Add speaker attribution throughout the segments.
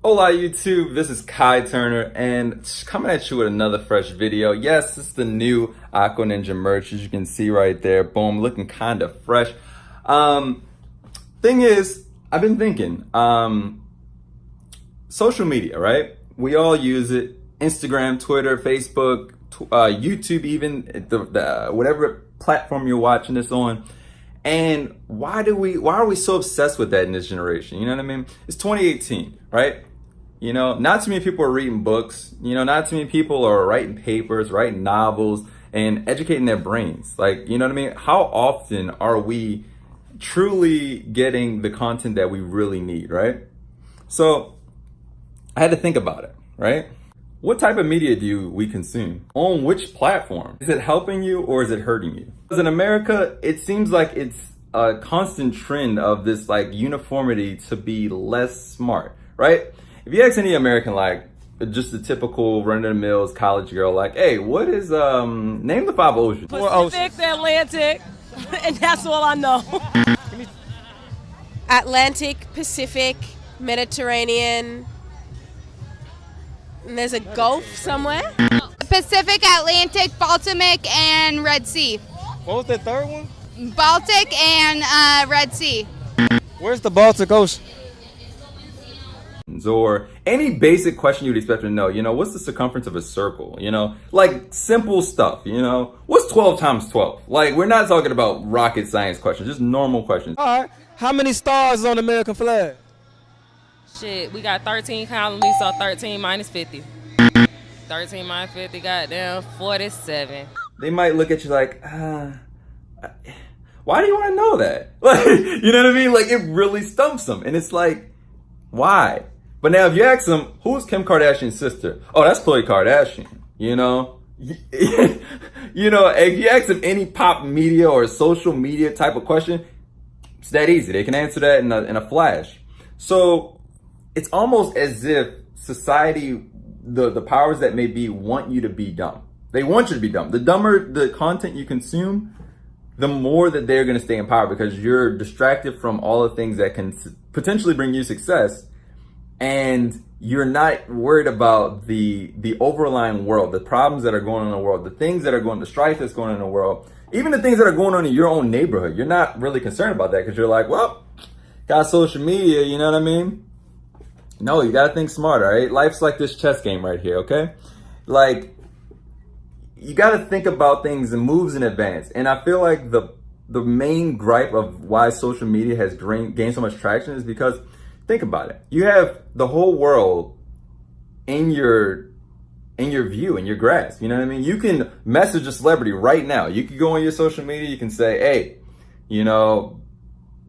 Speaker 1: Hola YouTube, this is Khi Turner and coming at you with another fresh video. Yes, this is the new AcquaNINJA merch, as you can see right there. Boom, looking kind of fresh. Thing is, I've been thinking, social media, right? We all use it. Instagram, Twitter, Facebook, YouTube, even whatever platform you're watching this on. And why are we so obsessed with that in this generation? You know what I mean? It's 2018, right? You know, not too many people are reading books. You know, not too many people are writing papers, writing novels, and educating their brains. Like, you know what I mean? How often are we truly getting the content that we really need, right? So I had to think about it, right? What type of media do we consume? On which platform? Is it helping you or is it hurting you? Because in America, it seems like it's a constant trend of this like uniformity to be less smart, right? If you ask any American, like just a typical run-of-the-mills college girl, like, hey, what is, name the 5 oceans.
Speaker 2: Pacific, the Atlantic, and that's all I know.
Speaker 3: Atlantic, Pacific, Mediterranean, and there's a Gulf somewhere.
Speaker 4: Pacific, Atlantic, Baltic, and Red Sea.
Speaker 5: What was the third one?
Speaker 4: Baltic and Red Sea.
Speaker 5: Where's the Baltic Ocean?
Speaker 1: Or any basic question you'd expect to know, you know, what's the circumference of a circle? You know, like simple stuff, you know, what's 12 times 12? Like, we're not talking about rocket science questions, just normal questions.
Speaker 5: All right, how many stars is on the American flag?
Speaker 2: Shit, we got 13 columns, so 13 minus 50. 13 minus 50, goddamn, 47.
Speaker 1: They might look at you like, why do you want to know that? Like, you know what I mean? Like, it really stumps them. And it's like, why? But now if you ask them, who's Kim Kardashian's sister? Oh, that's Khloe Kardashian, you know? You know, if you ask them any pop media or social media type of question, it's that easy. They can answer that in a flash. So it's almost as if society, the powers that may be, want you to be dumb. They want you to be dumb. The dumber the content you consume, the more that they're going to stay in power, because you're distracted from all the things that can potentially bring you success, and you're not worried about the overlying world, the problems that are going on in the world, the things that are going, the strife that's going on in the world, even the things that are going on in your own neighborhood. You're not really concerned about that because you're like, well, got social media, you know what I mean? No, you got to think smarter, right? Life's like this chess game right here, okay? Like, you got to think about things and moves in advance. And I feel like the main gripe of why social media has gained so much traction is because, think about it. You have the whole world in your view, in your grasp. You know what I mean? You can message a celebrity right now. You can go on your social media. You can say, hey, you know,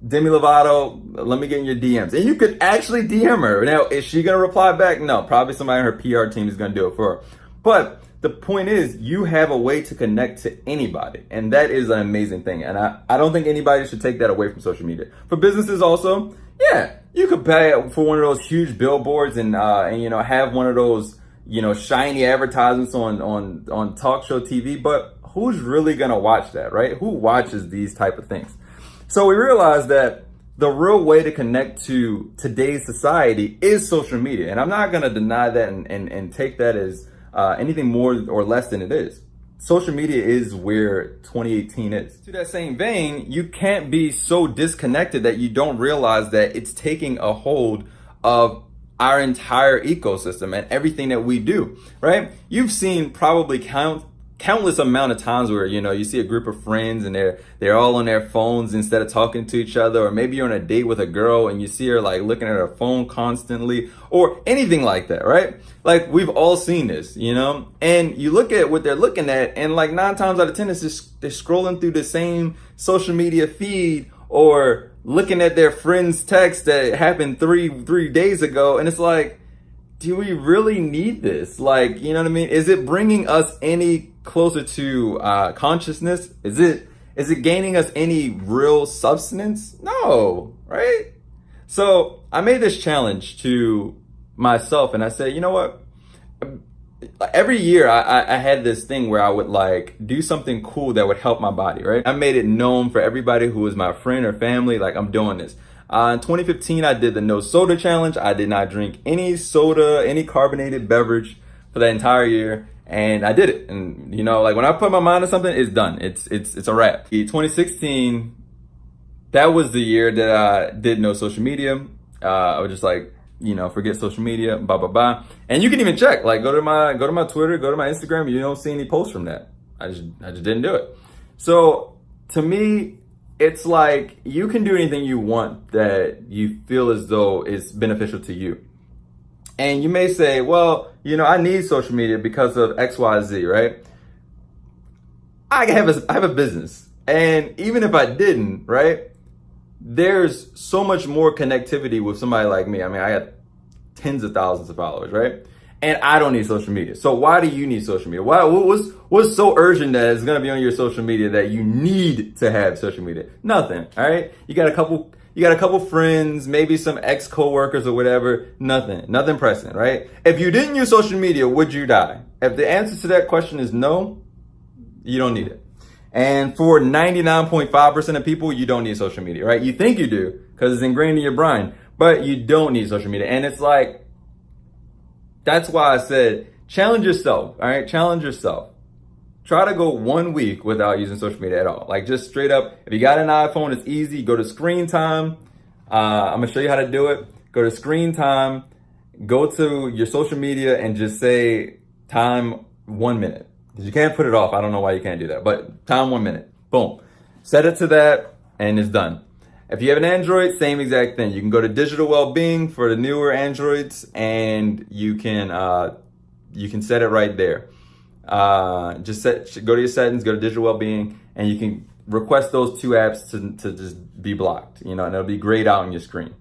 Speaker 1: Demi Lovato, let me get in your DMs. And you could actually DM her. Now, is she going to reply back? No, probably somebody on her PR team is going to do it for her. But the point is, you have a way to connect to anybody. And that is an amazing thing. And I don't think anybody should take that away from social media. For businesses also, yeah, you could pay for one of those huge billboards and you know, have one of those, you know, shiny advertisements on talk show TV. But who's really going to watch that, right? Who watches these type of things? So we realized that the real way to connect to today's society is social media. And I'm not going to deny that and take that as anything more or less than it is. Social media is where 2018 is. To that same vein, you can't be so disconnected that you don't realize that it's taking a hold of our entire ecosystem and everything that we do, right? You've seen probably countless amount of times where, you know, you see a group of friends and they're all on their phones instead of talking to each other, or maybe you're on a date with a girl and you see her like looking at her phone constantly, or anything like that, right? Like, we've all seen this, you know, and you look at what they're looking at, and like 9 times out of 10, it's just they're scrolling through the same social media feed or looking at their friend's text that happened three days ago, and it's like, do we really need this? Like, you know what I mean? Is it bringing us any closer to consciousness? Is it gaining us any real substance? No, right? So I made this challenge to myself, and I said, you know what? Every year I had this thing where I would like do something cool that would help my body, right? I made it known for everybody who was my friend or family, like, I'm doing this. In 2015, I did the no soda challenge. I did not drink any soda, any carbonated beverage for that entire year. And I did it. And you know, like when I put my mind to something, it's done. It's a wrap. 2016, that was the year that I did no social media. I was just like, you know, forget social media, blah, blah, blah. And you can even check, like go to my Twitter, go to my Instagram. You don't see any posts from that. I just didn't do it. So to me, it's like you can do anything you want that you feel as though is beneficial to you. And you may say, well, you know, I need social media because of X, Y, Z, right? I have a business. And even if I didn't, right? There's so much more connectivity with somebody like me. I mean, I got tens of thousands of followers, right? And I don't need social media. So why do you need social media? What's so urgent that it's gonna be on your social media that you need to have social media? Nothing, all right? You got a couple friends, maybe some ex-coworkers or whatever. Nothing pressing, right? If you didn't use social media, would you die? If the answer to that question is no, you don't need it. And for 99.5% of people, you don't need social media, right? You think you do because it's ingrained in your brain, but you don't need social media. And it's like, that's why I said, challenge yourself, all right? Challenge yourself. Try to go 1 week without using social media at all. Like just straight up, if you got an iPhone, it's easy. Go to screen time. I'm gonna show you how to do it. Go to screen time, go to your social media and just say time 1 minute. Because you can't put it off. I don't know why you can't do that, but time 1 minute, boom. Set it to that and it's done. If you have an Android, same exact thing. You can go to digital well-being for the newer Androids and you can set it right there. Go to your settings, go to digital well-being, and you can request those two apps to just be blocked, you know, and it'll be grayed out on your screen.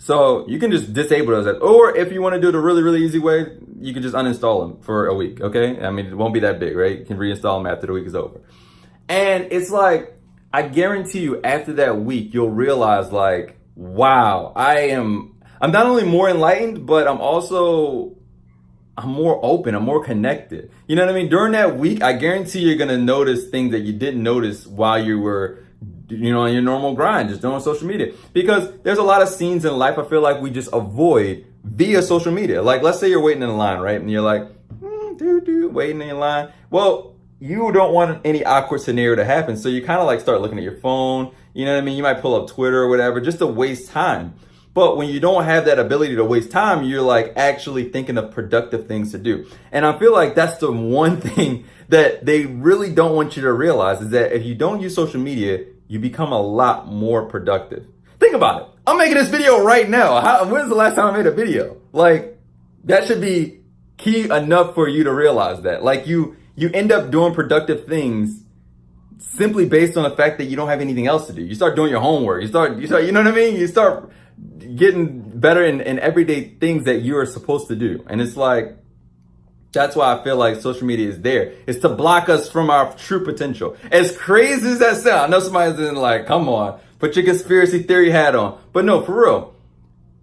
Speaker 1: So you can just disable those apps, or if you want to do it a really, really easy way, you can just uninstall them for a week, okay? I mean, it won't be that big, right? You can reinstall them after the week is over. And it's like, I guarantee you after that week, you'll realize like, wow, I'm not only more enlightened, but I'm more open, I'm more connected. You know what I mean? During that week, I guarantee you're gonna notice things that you didn't notice while you were, you know, on your normal grind, just doing social media. Because there's a lot of scenes in life I feel like we just avoid via social media. Like, let's say you're waiting in line, right? And you're like, waiting in line. Well, you don't want any awkward scenario to happen. So you kind of like start looking at your phone. You know what I mean? You might pull up Twitter or whatever just to waste time. But when you don't have that ability to waste time, you're like actually thinking of productive things to do. And I feel like that's the one thing that they really don't want you to realize is that if you don't use social media, you become a lot more productive. Think about it. I'm making this video right now. When's the last time I made a video? Like, that should be key enough for you to realize that. Like you end up doing productive things simply based on the fact that you don't have anything else to do. You start doing your homework. You start, you know what I mean? You start getting better in everyday things that you are supposed to do. And it's like, that's why I feel like social media is there. It's to block us from our true potential. As crazy as that sounds, I know somebody's in like, come on, put your conspiracy theory hat on. But no, for real,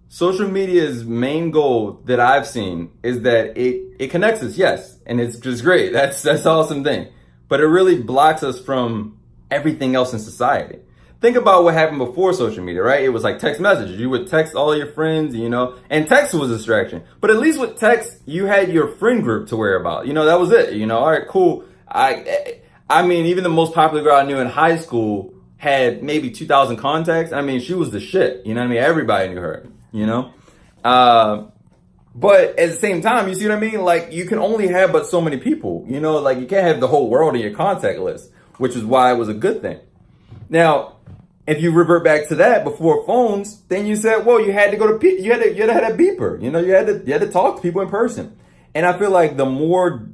Speaker 1: social media's main goal that I've seen is that it connects us, yes. And it's just great. That's an awesome thing. But it really blocks us from everything else in society. Think about what happened before social media, right? It was like text messages. You would text all your friends, you know, and text was a distraction. But at least with text, you had your friend group to worry about. You know, that was it. You know, all right, cool. I mean, even the most popular girl I knew in high school had maybe 2,000 contacts. I mean, she was the shit. You know what I mean? Everybody knew her, you know? But at the same time, you see what I mean? Like, you can only have but so many people, you know? Like, you can't have the whole world in your contact list, which is why it was a good thing. Now, if you revert back to that before phones, then you said, well, you had to go to you had to have a beeper. You know, you had to talk to people in person. And I feel like the more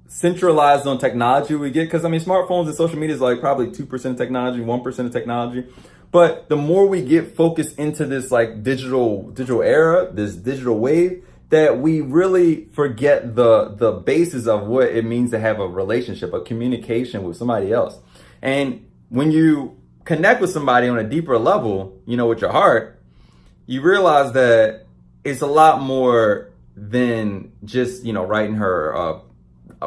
Speaker 1: centralized on technology we get, because I mean, smartphones and social media is like probably 2% of technology, 1% of technology. But the more we get focused into this like digital era, this digital wave, that we really forget the basis of what it means to have a relationship, a communication with somebody else. And when you connect with somebody on a deeper level, you know, with your heart, you realize that it's a lot more than just, you know, writing her a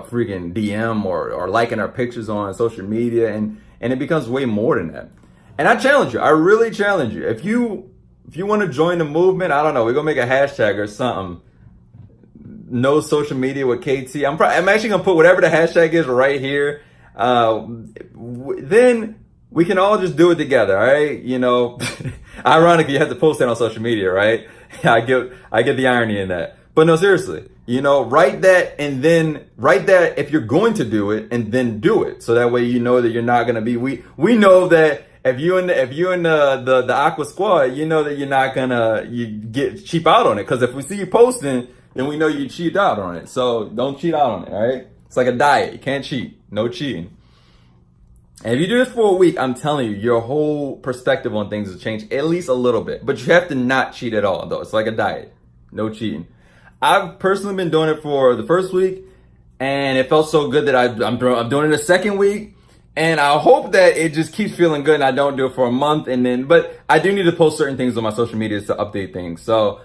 Speaker 1: freaking DM or liking her pictures on social media. And it becomes way more than that. And I challenge you. I really challenge you. If you want to join the movement, I don't know. We're gonna make a hashtag or something. No social media with KT. I'm actually gonna put whatever the hashtag is right here. Then we can all just do it together, all right? You know, ironically, you have to post that on social media, right? I get the irony in that. But no, seriously, you know, write that and then write that if you're going to do it and then do it. So that way you know that you're not gonna be. We know that if you in the Aqua Squad, you know that you're not gonna get cheap out on it. Because if we see you posting, then we know you cheat out on it. So don't cheat out on it, all right? It's like a diet. You can't cheat. No cheating. And if you do this for a week, I'm telling you, your whole perspective on things will change at least a little bit. But you have to not cheat at all, though. It's like a diet. No cheating. I've personally been doing it for the first week, and it felt so good that I'm doing it the second week. And I hope that it just keeps feeling good and I don't do it for a month. But I do need to post certain things on my social media to update things. So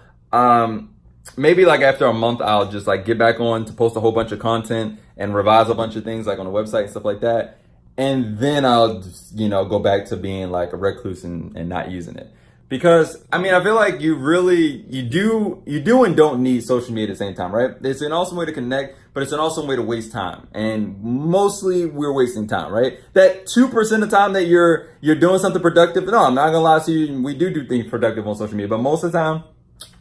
Speaker 1: maybe like after a month, I'll just like get back on to post a whole bunch of content and revise a bunch of things like on the website and stuff like that. And then I'll just, you know, go back to being like a recluse and not using it. Because, I mean, I feel like you do and don't need social media at the same time, right? It's an awesome way to connect, but it's an awesome way to waste time. And mostly we're wasting time, right? That 2% of the time that you're doing something productive, no, I'm not gonna lie to you, we do things productive on social media, but most of the time,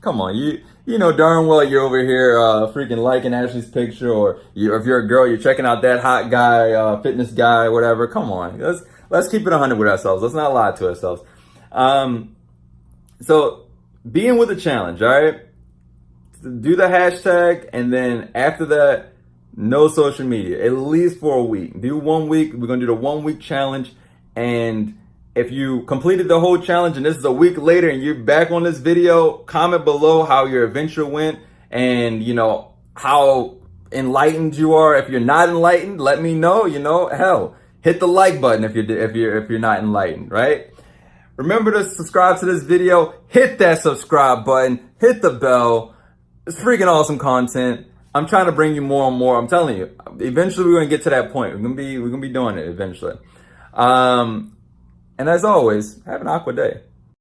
Speaker 1: come on, you know darn well you're over here freaking liking Ashley's picture, or if you're a girl, you're checking out that hot guy, fitness guy, whatever. Come on, let's keep it 100 with ourselves. Let's not lie to ourselves. So being with the challenge, all right? Do the hashtag, and then after that, no social media, at least for a week. Do 1 week. We're gonna do the 1 week challenge, and if you completed the whole challenge and this is a week later and you're back on this video, comment below how your adventure went and, you know, how enlightened you are. If you're not enlightened, let me know. You know, hell, hit the like button if you're not enlightened, right? Remember to subscribe to this video. Hit that subscribe button. Hit the bell. It's freaking awesome content. I'm trying to bring you more and more. I'm telling you, eventually we're gonna get to that point. We're gonna be doing it eventually. And as always, have an aqua day.